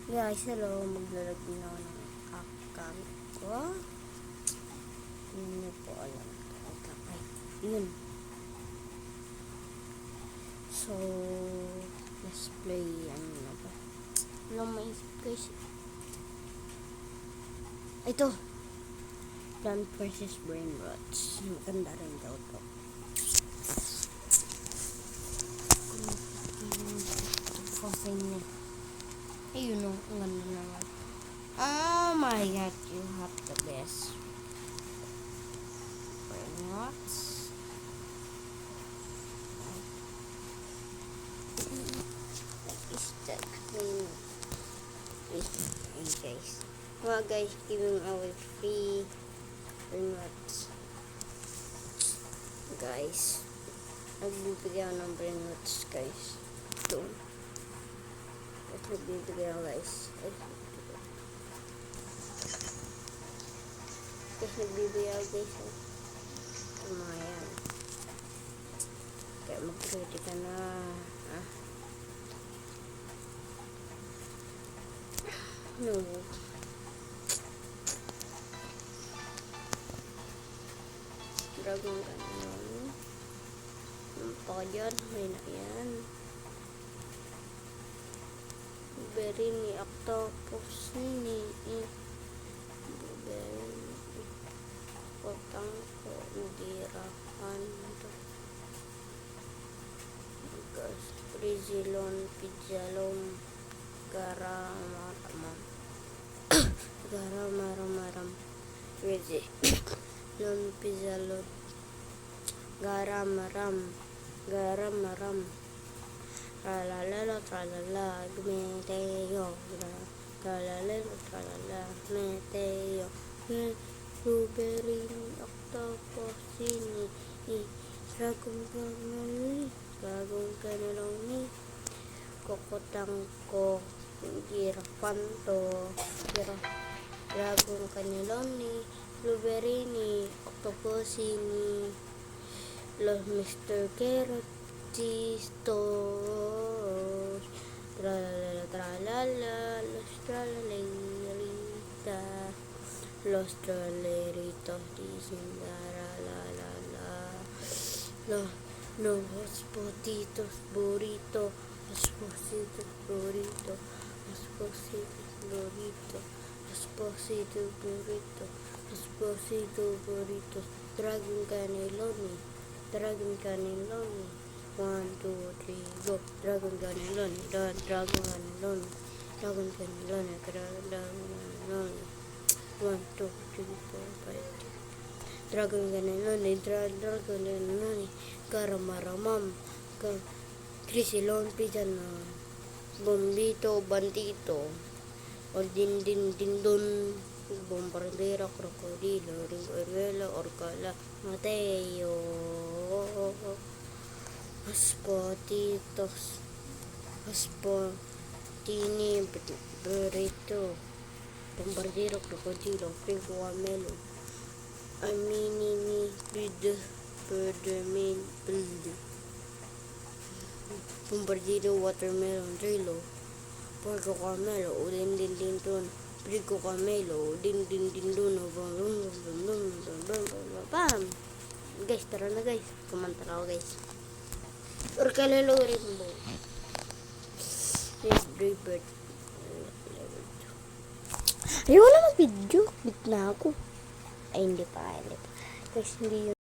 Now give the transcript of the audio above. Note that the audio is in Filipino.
Guys, hello. Maglalagay na ako ng account ko. Hindi po alam. Ay, yun. So, let's play. Ano na ba? Walang maisip guys. Ito. Plant vs. Brain Rots. Maganda rin daw to. Coffee na. Ayun o, ang ganda naman. Oh my god, you have the best. Brain Rots. Is that clean? Hey guys. Mga guys, giving away free Brain Rots. Guys, nagbibigay ako ng Brain Rots guys. Ito. Nagbibigay ako guys. Guys, nagbibigay ako guys. Ito mga yan. Kaya mag-ready ka na. No. Dragon Canyon. Nampak dyan. May na yan. Blueberry ni octopus ni. Blueberry. Potang ko. Dirahan. Gas. Rizilon. Pijalom. Garamaramam. Garamaram. Rizilon. Pijalon. Garamaram. Tralala, tralala, meteo. Tralala, tralala, meteo. Blueberry, octopus, ini. Dragon Canyon, kokotang ko, girafanto, Dragon Canyon, blueberry ni, octopus, ini. Los Mr. Carrot. Chistos, tralala, tralala, los tralaleritas, los traleritos dicen la la la la, los potitos burrito, los positos burrito, los positos burrito, los positos burrito, los positos burritos, Dragon Canyon. 1, 2, 3, go. Dragon Canyon. Dragon Canyon. 1, 2, 3, 4, 5. Dragon Canyon. Garamaramam. Crisilon Pijana. Bombito Bandito. O Dindon. Bombardera, Crocodilo, Rivuela, Orcala, Mateo. Aspotini, Burrito, Bombardero, Crocodilo, Pinguamelo, Aminini, Birdmin, Bombardero, Watermelon, Drilo, Porco Camelo, Udin, Brico Camelo, Din, Bam! Guys, tara na guys. Kumanta ako guys. Or kalalo rainbow. Yes, Braybird. Ayaw na mag-video. Bit na ako. Ay, hindi pa. Guys, hindi yun.